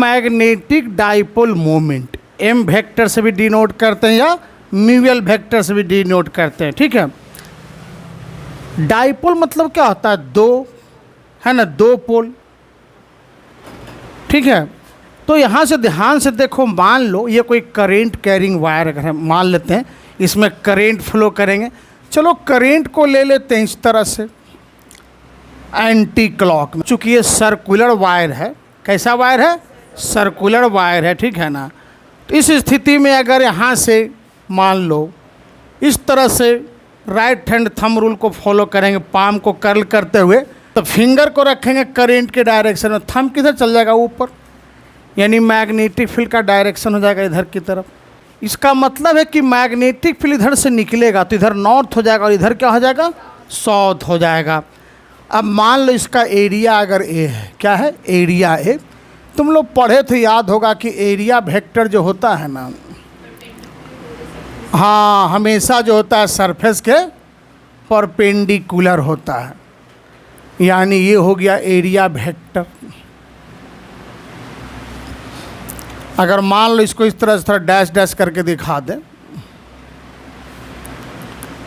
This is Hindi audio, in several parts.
Magnetic dipole moment m vector से भी डिनोट करते हैं या म्यूचुअल वेक्टर से भी डिनोट करते हैं, ठीक है। डाइपोल मतलब क्या होता है, दो, है ना, दो पोल, ठीक है। तो यहाँ से ध्यान से देखो, मान लो ये कोई करेंट कैरिंग वायर अगर हम मान लेते हैं, इसमें करेंट फ्लो करेंगे। चलो करेंट को ले लेते हैं इस तरह से एंटी क्लॉक में, चूँकि ये सर्कुलर वायर है। कैसा वायर है, सर्कुलर वायर है, ठीक है ना। तो इस स्थिति में अगर यहाँ से मान लो इस तरह से राइट हैंड थंब रूल को फॉलो करेंगे, पाम को कर्ल करते हुए, तो फिंगर को रखेंगे करेंट के डायरेक्शन में, थंब किधर चल जाएगा, ऊपर, यानी मैग्नेटिक फील्ड का डायरेक्शन हो जाएगा इधर की तरफ। इसका मतलब है कि मैग्नेटिक फील्ड इधर से निकलेगा तो इधर नॉर्थ हो जाएगा और इधर क्या हो जाएगा, साउथ हो जाएगा। अब मान लो इसका एरिया अगर ए है, क्या है, एरिया ए। तुम लोग पढ़े थे, याद होगा कि एरिया वेक्टर जो होता है ना, हाँ, हमेशा जो होता है सरफेस के परपेंडिकुलर होता है, यानी ये हो गया एरिया वेक्टर। अगर मान लो इसको इस तरह से थोड़ा डैश डैश करके दिखा दें,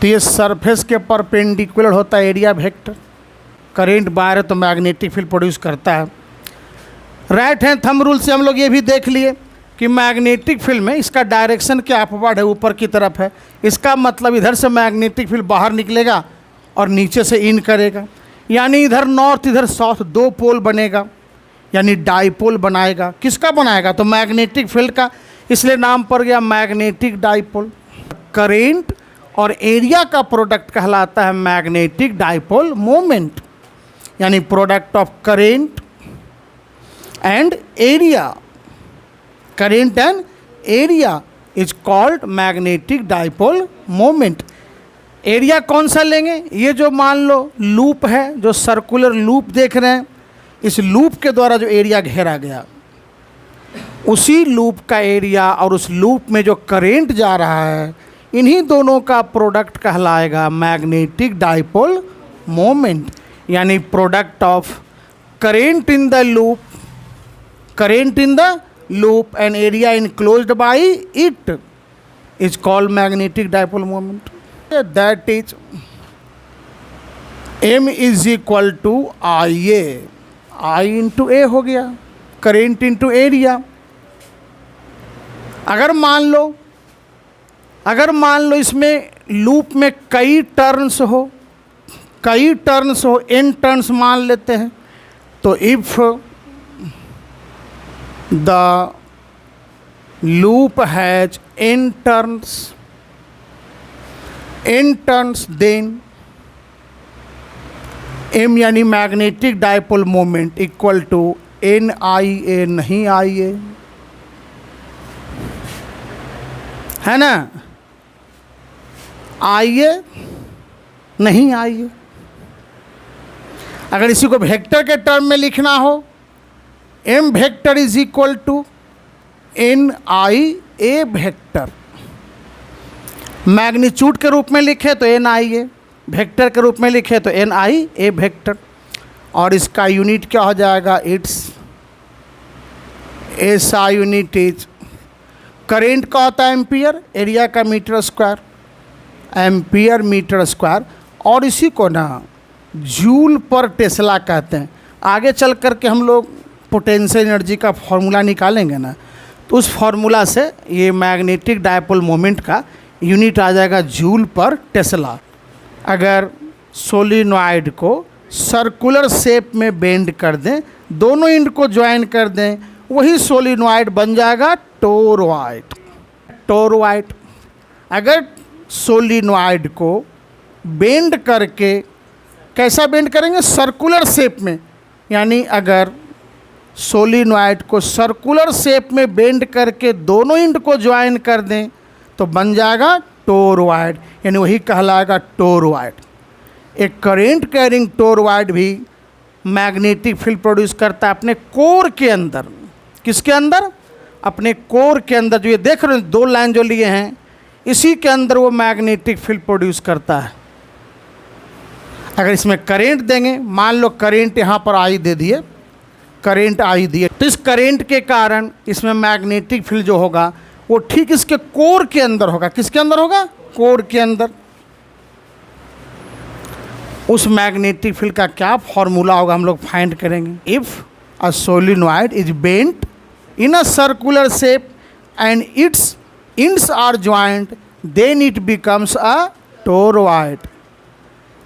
तो ये सरफेस के परपेंडिकुलर होता है एरिया वेक्टर। करेंट बाहर है तो मैग्नेटिक फील्ड प्रोड्यूस करता है। राइट हैंड थंब रूल से हम लोग ये भी देख लिए कि मैग्नेटिक फील्ड में इसका डायरेक्शन क्या अपवर्ड है, ऊपर की तरफ है। इसका मतलब इधर से मैग्नेटिक फील्ड बाहर निकलेगा और नीचे से इन करेगा, यानी इधर नॉर्थ इधर साउथ, दो पोल बनेगा, यानी डाइपोल बनाएगा। किसका बनाएगा, तो मैग्नेटिक फील्ड का, इसलिए नाम पड़ गया मैग्नेटिक डाइपोल। करेंट और एरिया का प्रोडक्ट कहलाता है मैग्नेटिक डाइपोल मोमेंट, यानी product of current and area, current and area is called magnetic dipole moment. Area कौन सा लेंगे, ये जो मान लो लूप है, जो सर्कुलर लूप देख रहे हैं, इस लूप के द्वारा जो एरिया घेरा गया, उसी लूप का एरिया और उस लूप में जो करेंट जा रहा है, इन्हीं दोनों का प्रोडक्ट कहलाएगा मैग्नेटिक डाइपोल मोमेंट, यानी product of current in the loop, current in the loop and area enclosed by it is called magnetic dipole moment. That is M is equal to IA, I into A हो गया, current into area। अगर मान लो इसमें लूप में कई टर्न्स हो, n टर्न्स मान लेते हैं, तो if the loop has n turns, then m यानी magnetic dipole moment equal to n i a, नहीं i a, है ना, i a नहीं i a। अगर इसी को वेक्टर के टर्म में लिखना हो, m vector is equal to n i a vector. Magnitude के रूप में लिखे तो n i a, वेक्टर के रूप में लिखे तो n i a वेक्टर। और इसका यूनिट क्या हो जाएगा, इट्स ऐसा यूनिट इज, करेंट का होता है एम्पियर, एरिया का metre square, ampere metre square. और इसी को ना जूल पर टेस्ला कहते हैं। आगे चल कर के हम लोग पोटेंशियल एनर्जी का फॉर्मूला निकालेंगे ना, तो उस फॉर्मूला से ये मैग्नेटिक डाइपोल मोमेंट का यूनिट आ जाएगा जूल पर टेस्ला। अगर सोलिनॉइड को सर्कुलर शेप में बेंड कर दें, दोनों एंड को ज्वाइन कर दें, वही सोलिनॉइड बन जाएगा टोरॉइड। टोरॉइड अगर सोलिनॉइड को बेंड करके, कैसा बेंड करेंगे, सर्कुलर शेप में, यानी अगर सोलिनॉइड को सर्कुलर शेप में बेंड करके दोनों एंड को ज्वाइन कर दें तो बन जाएगा टोरॉइड, यानी वही कहलाएगा टोरॉइड। एक करेंट कैरिंग टोरॉइड भी मैग्नेटिक फील्ड प्रोड्यूस करता है अपने कोर के अंदर। किसके अंदर, अपने कोर के अंदर। जो ये देख रहे हैं दो लाइन जो लिए हैं, इसी के अंदर वो मैग्नेटिक फील्ड प्रोड्यूस करता है। अगर इसमें करेंट देंगे, मान लो करेंट यहाँ पर आई दे दिए, करेंट आई दिए, तो इस करेंट के कारण इसमें मैग्नेटिक फील्ड जो होगा वो ठीक इसके कोर के अंदर होगा। किसके अंदर होगा? कोर के अंदर। उस मैग्नेटिक फील्ड का क्या फॉर्मूला होगा हम लोग फाइंड करेंगे। If a solenoid is bent in a circular shape and it's ends are joined, then it becomes a toroid.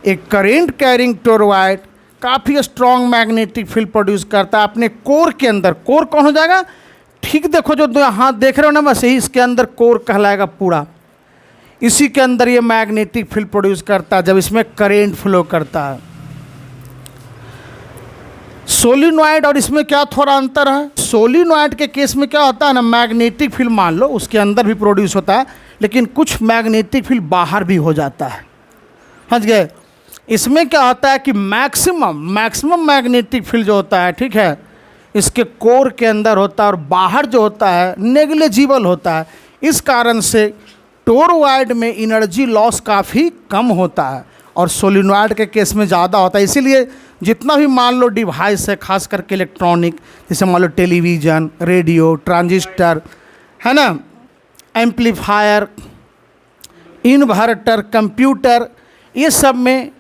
एक करंट कैरिंग टोरॉइड काफ़ी स्ट्रॉन्ग मैग्नेटिक फील्ड प्रोड्यूस करता है अपने कोर के अंदर। कोर कौन हो जाएगा? ठीक देखो जो हाथ देख रहे हो ना, बस यही इसके अंदर कोर कहलाएगा पूरा। इसी के अंदर ये मैग्नेटिक फील्ड प्रोड्यूस करता है जब इसमें करेंट फ्लो करता है। सोलिनॉइड और इसमें क्या थोड़ा अंतर है? सोलिनॉइड के केस में क्या होता है ना, मैग्नेटिक फील्ड मान लो उसके अंदर भी प्रोड्यूस होता है, लेकिन कुछ मैग्नेटिक फील्ड बाहर भी हो जाता है। समझ गए? इसमें क्या होता है कि मैक्सिमम मैग्नेटिक फील्ड जो होता है, ठीक है, इसके कोर के अंदर होता है और बाहर जो होता है नेग्लिजिबल होता है। इस कारण से टोरॉइड में एनर्जी लॉस काफ़ी कम होता है और सोलिनॉइड के केस में ज़्यादा होता है। इसीलिए जितना भी मान लो डिवाइस है, खास करके इलेक्ट्रॉनिक, जैसे मान लो टेलीविज़न, रेडियो, ट्रांजिस्टर, है ना, एम्पलीफायर, इन्वर्टर, कंप्यूटर, ये सब में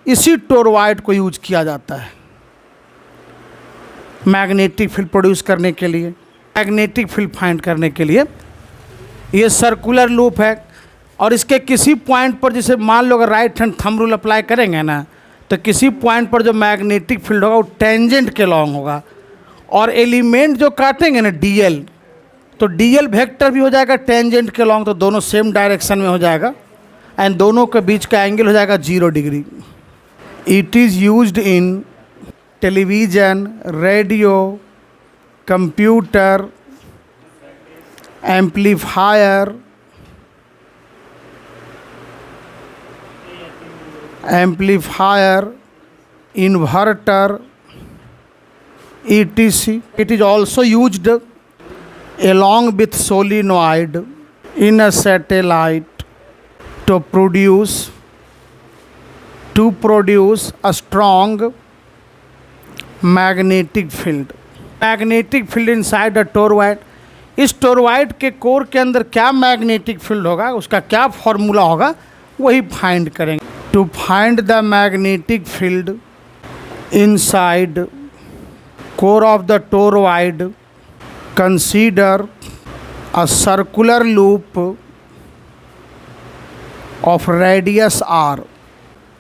इसी टोरॉइड को यूज किया जाता है मैग्नेटिक फील्ड प्रोड्यूस करने के लिए, मैग्नेटिक फील्ड फाइंड करने के लिए। ये सर्कुलर लूप है और इसके किसी पॉइंट पर, जैसे मान लो अगर right hand thumb rule apply करेंगे ना, तो किसी पॉइंट पर जो मैग्नेटिक फील्ड होगा वो टेंजेंट के लॉन्ग होगा और एलिमेंट जो काटेंगे ना डीएल, तो डीएल वेक्टर भी हो जाएगा टेंजेंट के लॉन्ग, तो दोनों सेम डायरेक्शन में हो जाएगा एंड दोनों के बीच का एंगल हो जाएगा 0 degree. It is used in television, radio, computer, amplifier, inverter, etc. It is also used along with solenoid in a satellite to produce a strong magnetic field. Magnetic field inside a toroid. इस टोरॉइड के कोर के अंदर क्या मैग्नेटिक फील्ड होगा, उसका क्या फॉर्मूला होगा, वही फाइंड करेंगे। To find the magnetic field inside core of the toroid, consider a circular loop of radius r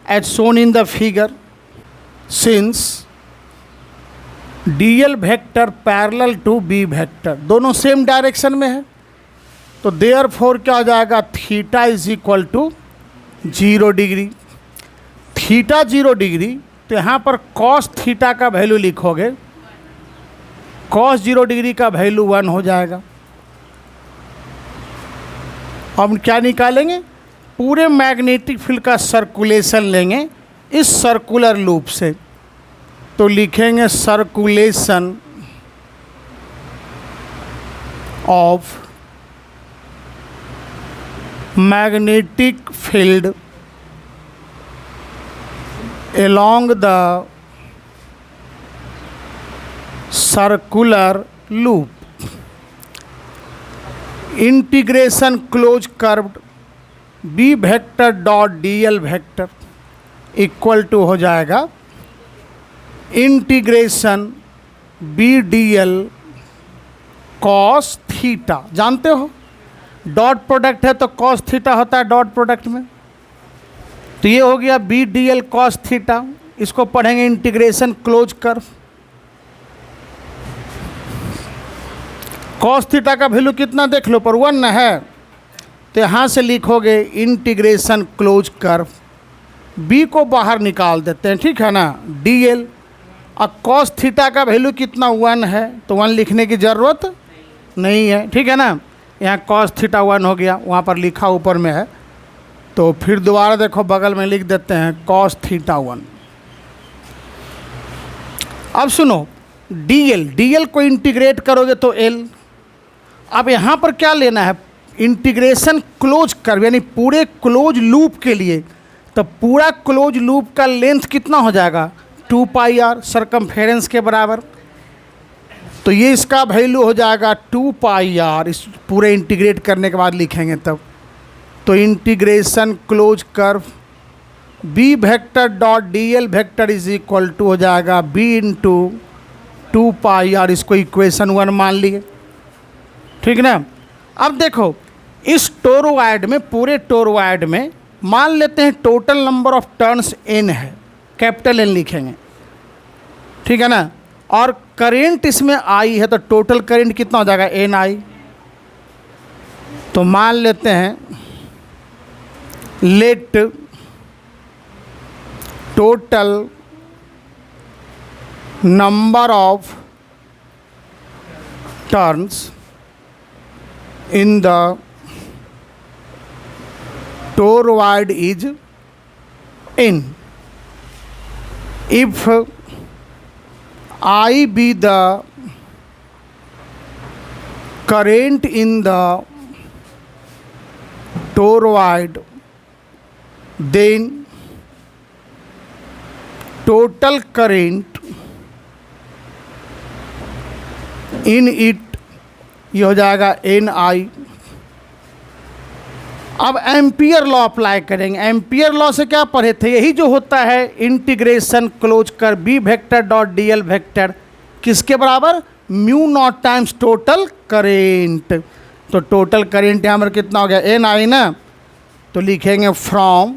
as shown in the figure. Since dl vector parallel to b vector, दोनों सेम डायरेक्शन में है, तो therefore क्या हो जाएगा, theta is equal to 0 degree. Theta 0 degree, तो यहाँ पर कॉस थीटा का वैल्यू लिखोगे, कॉस 0 डिग्री का वैल्यू 1 हो जाएगा। अब क्या निकालेंगे? पूरे मैग्नेटिक फील्ड का सर्कुलेशन लेंगे इस सर्कुलर लूप से, तो लिखेंगे circulation of magnetic field along the circular loop, integration closed curved b vector dot dl vector equal to हो जाएगा integration b dl cos theta. जानते हो डॉट प्रोडक्ट है तो cos थीटा होता है डॉट प्रोडक्ट में, तो ये हो गया B D L cos theta. इसको पढ़ेंगे integration close curve. Cos theta का वैल्यू कितना देख लो, पर 1 है, तो यहाँ से लिखोगे इंटीग्रेशन क्लोज कर्व। बी को बाहर निकाल देते हैं, ठीक है ना, डी एल। अब कॉस थीटा का वैल्यू कितना 1 है, तो 1 लिखने की ज़रूरत नहीं है, ठीक है ना। यहाँ कॉस थीटा 1 हो गया, वहाँ पर लिखा ऊपर में है, तो फिर दोबारा देखो बगल में लिख देते हैं कॉस थीटा 1। अब सुनो, डीएल को इंटीग्रेट करोगे तो एल। अब यहाँ पर क्या लेना है, इंटीग्रेशन क्लोज कर्व, यानी पूरे क्लोज लूप के लिए। तो पूरा क्लोज लूप का लेंथ कितना हो जाएगा, 2πr सरकमफेरेंस के बराबर। तो ये इसका वैल्यू हो जाएगा 2πr। इस पूरे इंटीग्रेट करने के बाद लिखेंगे तब। तो integration close curve B vector dot D L vector is equal to हो जाएगा b इंटू 2πr। इसको इक्वेशन 1 मान लिए, ठीक ना। अब देखो इस टोरॉयड में, पूरे टोरॉयड में मान लेते हैं total number of turns n है, कैपिटल N लिखेंगे, ठीक है ना। और करेंट इसमें I है, तो टोटल करेंट कितना हो जाएगा NI। तो मान लेते हैं let total number of turns in the toroid is n. If I be the current in the toroid, then total current in it ये हो जाएगा NI। अब एम्पियर लॉ अप्लाई करेंगे। एम्पियर लॉ से क्या पढ़े थे, यही जो होता है इंटीग्रेशन क्लोज कर B vector dot D L vector किसके बराबर, mu naught times total current. तो टोटल करेंट यहाँ पर कितना हो गया NI ना। तो लिखेंगे from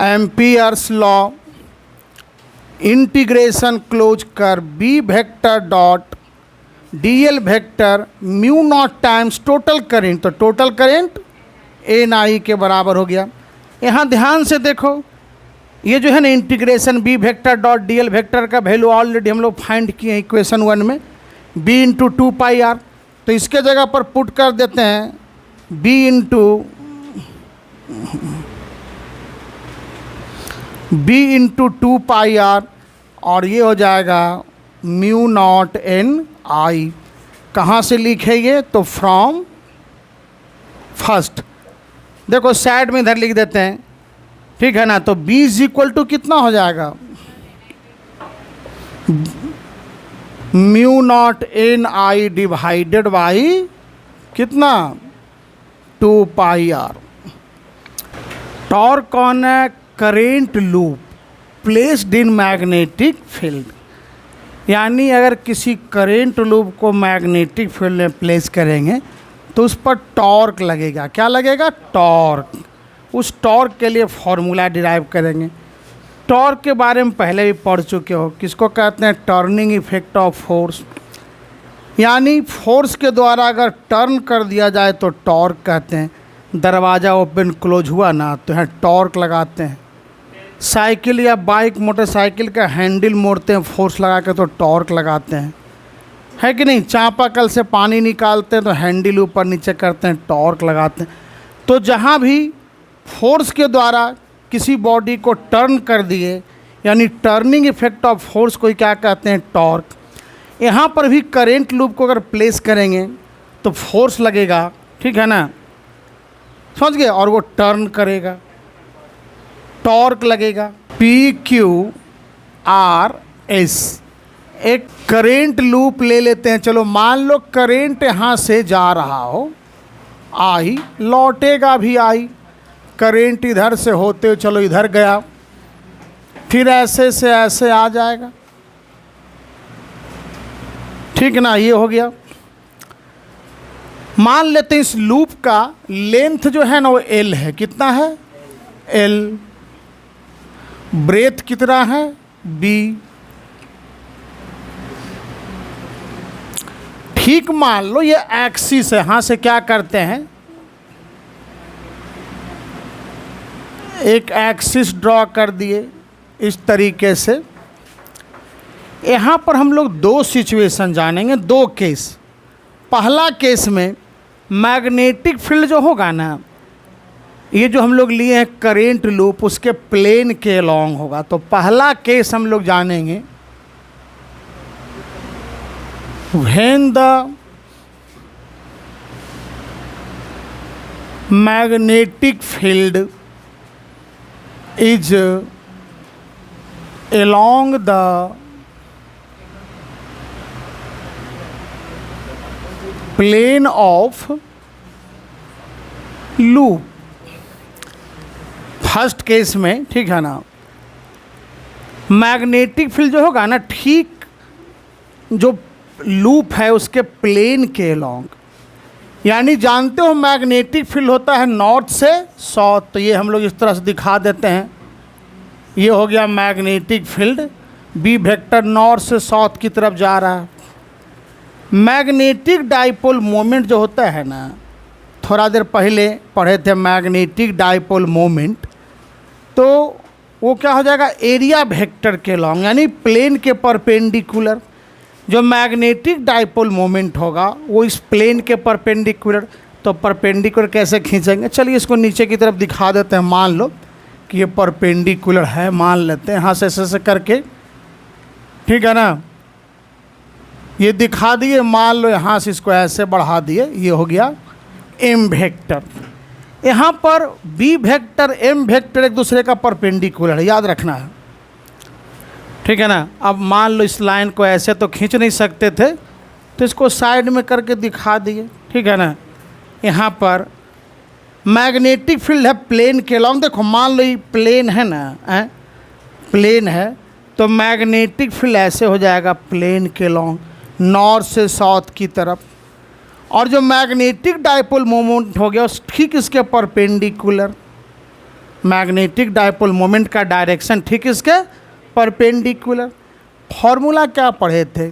ampere's law integration close कर B vector dot D L vector mu naught times total current. तो टोटल करेंट NI के बराबर हो गया। यहाँ ध्यान से देखो, ये जो है ना integration B vector dot D L vector का वैल्यू ऑलरेडी हम लोग फाइंड किए हैं इक्वेशन 1 में, b इंटू 2πr। तो इसके जगह पर पुट कर देते हैं b इंटू 2πr और ये हो जाएगा म्यू नॉट NI। कहाँ से लिखेंगे, तो फ्रॉम फर्स्ट। देखो साइड में इधर लिख देते हैं, ठीक है ना। तो b इज इक्वल टू कितना हो जाएगा, mu naught NI divided by कितना 2πr। टॉर्क ऑन है current loop placed in magnetic field, यानी अगर किसी करेंट लूप को मैग्नेटिक फील्ड में प्लेस करेंगे तो उस पर टॉर्क लगेगा। क्या लगेगा, टॉर्क। उस टॉर्क के लिए फॉर्मूला डिराइव करेंगे। टॉर्क के बारे में पहले भी पढ़ चुके हो, किसको कहते हैं, टर्निंग इफेक्ट ऑफ फोर्स। यानी फोर्स के द्वारा अगर टर्न कर दिया जाए तो टॉर्क कहते हैं। दरवाज़ा ओपन क्लोज हुआ ना, तो यहाँ टॉर्क लगाते हैं। साइकिल या बाइक मोटरसाइकिल का हैंडल मोड़ते हैं फोर्स लगा के, तो टॉर्क लगाते हैं, है कि नहीं। चापाकल से पानी निकालते हैं तो हैंडल ऊपर नीचे करते हैं, टॉर्क लगाते हैं। तो जहाँ भी फोर्स के द्वारा किसी बॉडी को टर्न कर दिए, यानी टर्निंग इफेक्ट ऑफ फोर्स को क्या कहते हैं, टॉर्क। यहाँ पर भी करेंट लूप को अगर प्लेस करेंगे तो फोर्स लगेगा, ठीक है ना, समझ गए, और वो टर्न करेगा, टॉर्क लगेगा। PQRS एक करेंट लूप ले लेते हैं। चलो मान लो करेंट यहाँ से जा रहा हो, I लौटेगा भी I। करेंट इधर से होते हुए चलो इधर गया, फिर ऐसे से ऐसे आ जाएगा, ठीक ना। ये हो गया। मान लेते हैं इस लूप का लेंथ जो है ना वो L है। कितना है, L। ब्रेथ कितना है, B। ठीक मान लो ये एक्सिस है, यहाँ से क्या करते हैं, एक एक्सिस ड्रॉ कर दिए इस तरीके से। यहाँ पर हम लोग दो सिचुएशन जानेंगे, दो केस। पहला केस में मैग्नेटिक फील्ड जो होगा ना, ये जो हम लोग लिए हैं करेंट लूप, उसके प्लेन के अलॉन्ग होगा। तो पहला केस हम लोग जानेंगे, when the magnetic field is along the plane of loop। First case में, ठीक है ना, मैग्नेटिक फील्ड जो होगा ना, ठीक जो लूप है उसके प्लेन के अलोंग, यानी जानते हो मैग्नेटिक फील्ड होता है नॉर्थ से साउथ, तो ये हम लोग इस तरह से दिखा देते हैं। ये हो गया magnetic field, B vector north से साउथ की तरफ जा रहा है। मैग्नेटिक डाइपोल मोमेंट जो होता है ना, थोड़ा देर पहले पढ़े थे मैग्नेटिक डाइपोल मोमेंट, तो वो क्या हो जाएगा, एरिया वेक्टर के लॉन्ग, यानी प्लेन के परपेंडिकुलर। जो मैग्नेटिक डाइपोल मोमेंट होगा वो इस प्लेन के परपेंडिकुलर, तो परपेंडिकुलर कैसे खींचेंगे, चलिए इसको नीचे की तरफ दिखा देते हैं। मान लो कि ये परपेंडिकुलर है, मान लेते हैं यहाँ से ऐसे करके, ठीक है ना, ये दिखा दिए। मान लो यहाँ से इसको ऐसे बढ़ा दिए, ये हो गया एम वेक्टर। यहाँ पर बी वेक्टर एम वेक्टर एक दूसरे का परपेंडिकुलर है, याद रखना है, ठीक है ना। अब मान लो इस लाइन को ऐसे तो खींच नहीं सकते थे, तो इसको साइड में करके दिखा दिए, ठीक है ना। यहाँ पर मैग्नेटिक फील्ड है प्लेन के लॉन्ग, देखो मान लो ये प्लेन है ना, प्लेन है, तो मैग्नेटिक फील्ड ऐसे हो जाएगा प्लेन के लॉन्ग नॉर्थ से साउथ की तरफ। और जो मैग्नेटिक डाइपोल मोमेंट हो गया उस ठीक इसके परपेंडिकुलर, मैग्नेटिक डाइपोल मोमेंट का डायरेक्शन ठीक इसके परपेंडिकुलर। फॉर्मूला क्या पढ़े थे,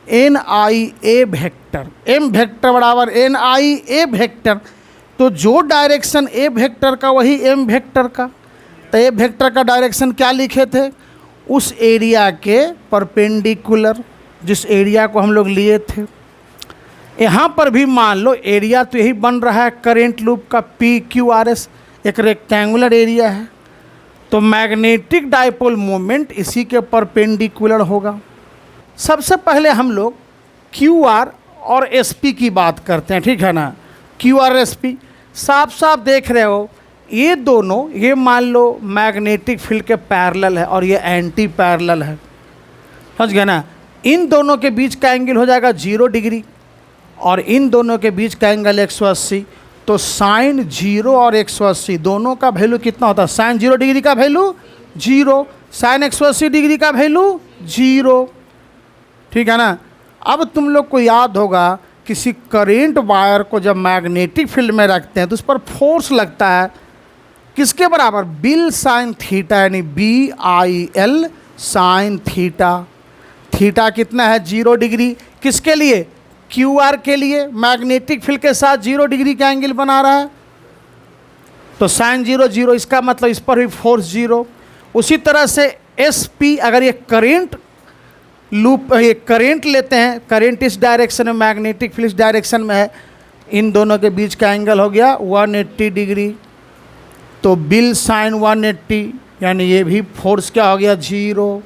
एन आई ए वेक्टर, एम वेक्टर बराबर एन आई ए वेक्टर, तो जो डायरेक्शन ए वेक्टर का वही एम वेक्टर का। तो ए वेक्टर का डायरेक्शन क्या लिखे थे, उस एरिया के परपेंडिकुलर, जिस एरिया को हम लोग लिए थे। यहाँ पर भी मान लो एरिया तो यही बन रहा है करेंट लूप का, पी क्यू आर एस, एक रेक्टेंगुलर एरिया है, तो मैग्नेटिक डाइपोल मोमेंट इसी के परपेंडिकुलर होगा। सबसे पहले हम लोग क्यू आर और एस पी की बात करते हैं, ठीक है ना। क्यू आर एस पी साफ साफ देख रहे हो, ये दोनों, ये मान लो मैग्नेटिक फील्ड के पैरेलल है और ये एंटी पैरेलल है, समझ गए ना। इन दोनों के बीच का एंगल हो जाएगा 0 डिग्री और इन दोनों के बीच का एंगल 180, तो साइन 0 और 180 दोनों का वैल्यू कितना होता है, साइन 0 डिग्री का वैल्यू 0, साइन 180 डिग्री का वैल्यू 0, ठीक है ना। अब तुम लोग को याद होगा किसी करेंट वायर को जब मैग्नेटिक फील्ड में रखते हैं तो उस पर फोर्स लगता है किसके बराबर, बिल साइन थीटा, यानी B I L sine theta. Theta कितना है 0 डिग्री, किसके लिए, क्यू आर के लिए, मैग्नेटिक फील्ड के साथ 0 डिग्री का एंगल बना रहा है, तो साइन 0 0, इसका मतलब इस पर भी फोर्स 0। उसी तरह से एस पी, अगर ये करेंट लूप, ये करेंट लेते हैं, करेंट इस डायरेक्शन में, मैग्नेटिक फील्ड इस डायरेक्शन में है, इन दोनों के बीच का एंगल हो गया 180 डिग्री, तो बिल साइन 180, यानी ये भी फोर्स क्या हो गया 0।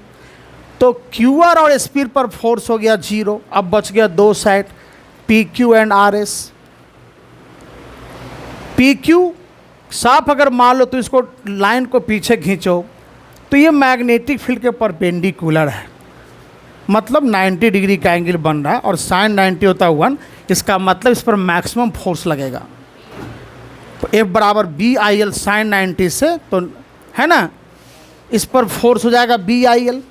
तो क्यू आर और एस पी पर फोर्स हो गया 0। अब बच गया दो side, P Q and R S. P Q साफ अगर मान लो तो इसको लाइन को पीछे खींचो तो ये मैग्नेटिक फील्ड के परपेंडिकुलर है, मतलब 90 डिग्री का एंगल बन रहा है, और साइन 90 होता है 1, इसका मतलब इस पर मैक्सिमम फोर्स लगेगा। तो एफ बराबर बी आई एल साइन 90 से, तो है ना, इस पर फोर्स हो जाएगा बी आई एल।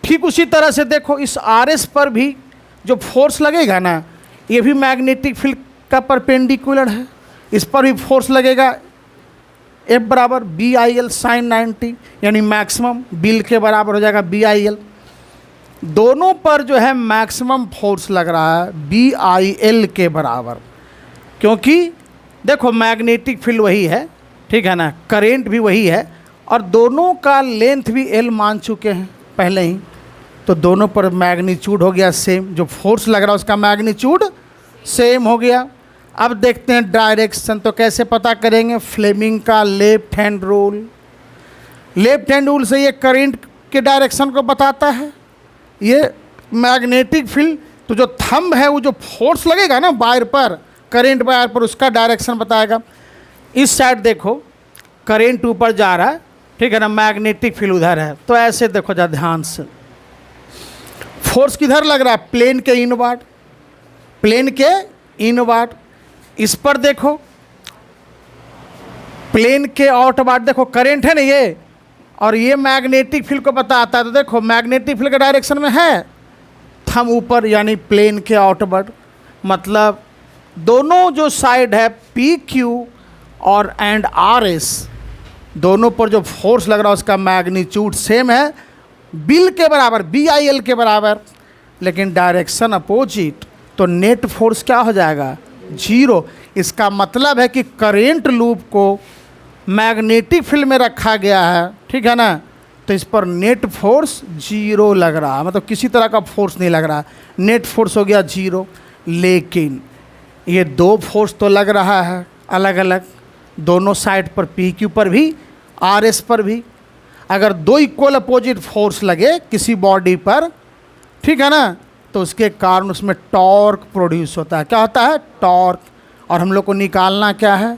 ठीक उसी तरह से देखो इस आर एस पर भी जो फोर्स लगेगा ना, ये भी मैग्नेटिक फील्ड का परपेंडिकुलर है, इस पर भी फोर्स लगेगा, एफ बराबर बी आई एल साइन 90, यानी मैक्सिमम बिल के बराबर हो जाएगा बी आई एल। दोनों पर जो है मैक्सिमम फोर्स लग रहा है बी आई एल के बराबर, क्योंकि देखो मैग्नेटिक फील्ड वही है, ठीक है ना, करेंट भी वही है, और दोनों का लेंथ भी एल मान चुके हैं पहले ही, तो दोनों पर मैग्नीट्यूड हो गया सेम, जो फोर्स लग रहा है उसका मैग्नीट्यूड सेम हो गया। अब देखते हैं डायरेक्शन, तो कैसे पता करेंगे, फ्लेमिंग का left hand rule. Left hand rule से ये करंट के डायरेक्शन को बताता है, ये मैग्नेटिक फील्ड, तो जो थंब है वो जो फोर्स लगेगा ना वायर पर, करंट वायर पर, उसका डायरेक्शन बताएगा। इस साइड देखो करंट ऊपर जा रहा है, ठीक है ना, मैग्नेटिक फील्ड उधर है। तो ऐसे देखो जरा ध्यान से, फोर्स किधर लग रहा है, प्लेन के इनवर्ड, प्लेन के इनवर्ड। इस पर देखो प्लेन के आउटवर्ड, देखो करंट है ना ये, और ये मैग्नेटिक फील्ड को बताता है। तो देखो मैग्नेटिक फील्ड के डायरेक्शन में है थंब ऊपर, यानी प्लेन के आउटवर्ड। मतलब दोनों जो साइड है पी क्यू और एंड आर एस, दोनों पर जो फोर्स लग रहा है उसका मैग्नीट्यूड सेम है, बिल के बराबर, बी आई एल के बराबर, लेकिन डायरेक्शन अपोजिट। तो नेट फोर्स क्या हो जाएगा, जीरो। इसका मतलब है कि करेंट लूप को मैग्नेटिक फील्ड में रखा गया है, ठीक है ना, तो इस पर नेट फोर्स जीरो लग रहा है, मतलब किसी तरह का फोर्स नहीं लग रहा, नेट फोर्स हो गया जीरो। लेकिन ये दो फोर्स तो लग रहा है अलग अलग, दोनों साइड पर पी क्यू पर भी आर एस पर भी। अगर दो इक्वल अपोजिट फोर्स लगे किसी बॉडी पर, ठीक है ना, तो उसके कारण उसमें टॉर्क प्रोड्यूस होता है। क्या होता है, टॉर्क। और हम लोग को निकालना क्या है,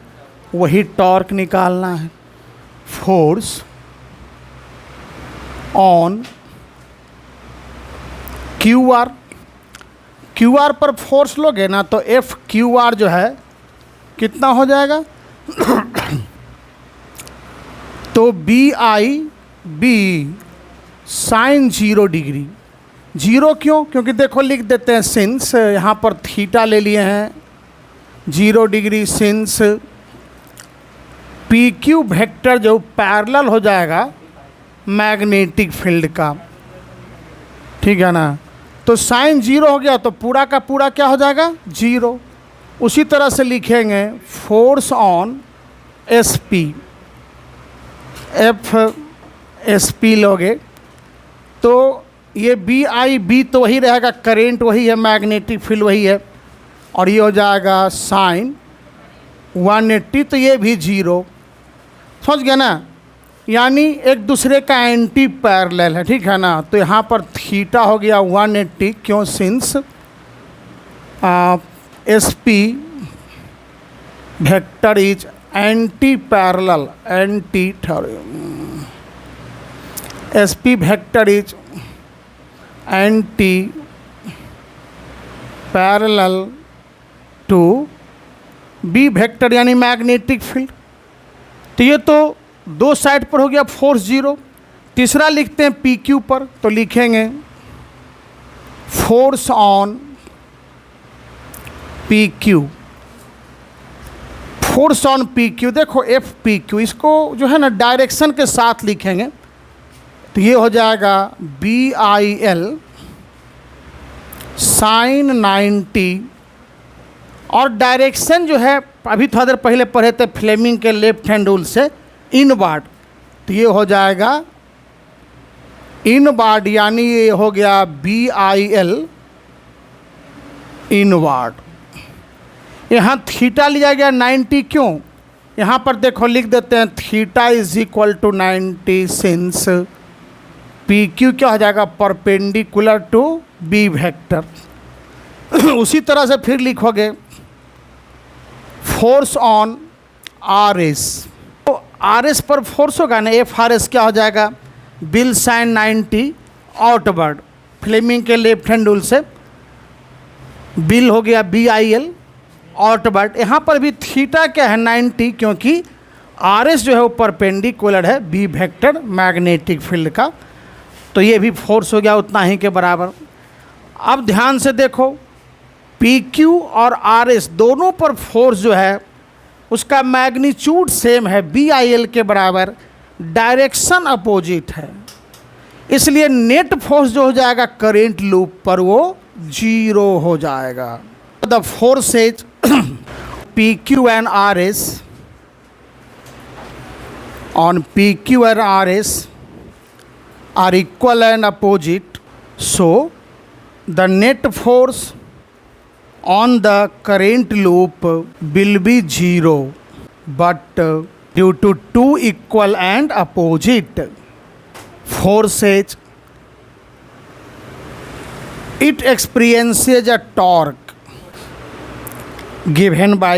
वही टॉर्क निकालना है। Force on Q R, Q R पर फोर्स लोगे ना तो एफ क्यू आर जो है कितना हो जाएगा तो B I B sine 0 degree. Zero क्यों, क्योंकि देखो लिख देते हैं सिंस, यहाँ पर थीटा ले लिए हैं 0 degree, since P Q vector जो पैरेलल हो जाएगा मैग्नेटिक फील्ड का, ठीक है ना, तो साइन 0 हो गया तो पूरा का पूरा क्या हो जाएगा, 0। उसी तरह से लिखेंगे force on S P, F S P लोगे तो ये बी आई बी तो वही रहेगा, करेंट वही है, मैग्नेटिक फील्ड वही है, और ये हो जाएगा साइन 180, तो ये भी 0। समझ गया ना, यानी एक दूसरे का एंटी पैरेलल है, ठीक है ना। तो यहाँ पर थीटा हो गया 180, क्यों, since S P vector is anti parallel, anti S P vector is anti parallel to B vector यानी मैग्नेटिक फील्ड। तो ये तो दो साइड पर हो गया फोर्स 0। तीसरा लिखते हैं पी क्यू पर, तो लिखेंगे force on P Q, force on P Q. देखो एफ पी क्यू, इसको जो है ना डायरेक्शन के साथ लिखेंगे, तो ये हो जाएगा बी आई एल साइन 90, और डायरेक्शन जो है अभी थोड़ा देर पहले पढ़े थे फ्लेमिंग के लेफ्ट हैंड रूल से, इनवर्ड, तो ये हो जाएगा इनवर्ड, यानी ये हो गया बी आई एल इनवर्ड। यहाँ थीटा लिया गया 90, क्यों, यहाँ पर देखो लिख देते हैं theta is equal to 90 since P Q क्या हो जाएगा, परपेंडिकुलर टू बी वेक्टर। उसी तरह से फिर लिखोगे फोर्स ऑन आर एस, तो आर एस पर फोर्स होगा ना, एफ आर एस क्या हो जाएगा, बिल साइन 90 आउटवर्ड, फ्लेमिंग के लेफ्ट हैंड रूल से बिल हो गया बी आई एल आउटवर्ड। यहाँ पर भी थीटा क्या है 90, क्योंकि आर एस जो है वो परपेंडिकुलर है बी वेक्टर मैग्नेटिक फील्ड का, तो ये भी फोर्स हो गया उतना ही के बराबर। अब ध्यान से देखो पी क्यू और आर एस दोनों पर फोर्स जो है उसका मैग्नीट्यूड सेम है, बी आई एल के बराबर, डायरेक्शन अपोजिट है, इसलिए नेट फोर्स जो हो जाएगा करेंट लूप पर वो 0 हो जाएगा। The forces P Q and R S on P Q and R S are equal and opposite, so the net force on the current loop will be 0, but due to two equal and opposite forces it experiences a torque given by,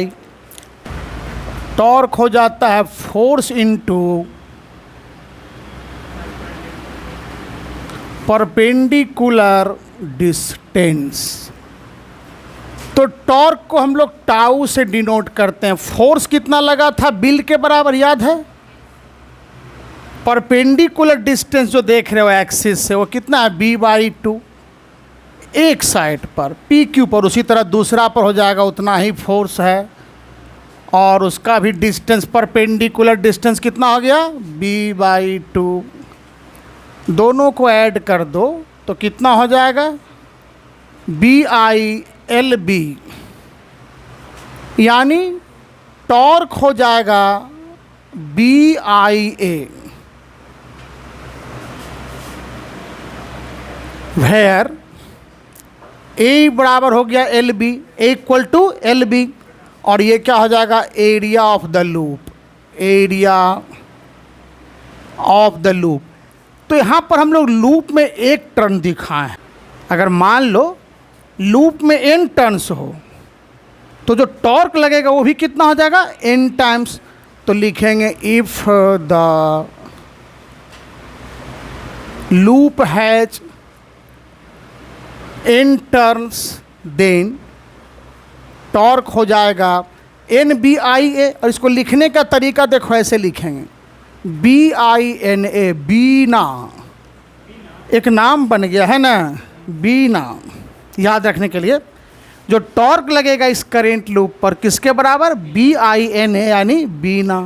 torque हो जाता है फोर्स इनटू परपेंडिकुलर डिस्टेंस। तो टॉर्क को हम लोग टाउ से डिनोट करते हैं। फोर्स कितना लगा था, बिल के बराबर, याद है। परपेंडिकुलर डिस्टेंस जो देख रहे हो एक्सिस से, वो कितना है, b/2 एक साइड पर, PQ पर। उसी तरह दूसरा पर हो जाएगा, उतना ही फोर्स है, और उसका भी डिस्टेंस, परपेंडिकुलर डिस्टेंस कितना हो गया, b/2। दोनों को ऐड कर दो तो कितना हो जाएगा, BILB, यानी टॉर्क हो जाएगा BIA, वेयर A बराबर हो गया LB, इक्वल टू LB, और ये क्या हो जाएगा, area of the loop, area of the loop. तो यहाँ पर हम लोग लूप में एक टर्न दिखाए हैं। अगर मान लो लूप में n टर्न्स हो तो जो टॉर्क लगेगा वो भी कितना हो जाएगा, n टाइम्स। तो लिखेंगे if the loop has n turns then torque हो जाएगा NBIA। और इसको लिखने का तरीका देखो, ऐसे लिखेंगे BINA, बीना, एक नाम बन गया है ना, बीना। याद रखने के लिए जो टॉर्क लगेगा इस करेंट लूप पर किसके बराबर, BINA, यानी बीना।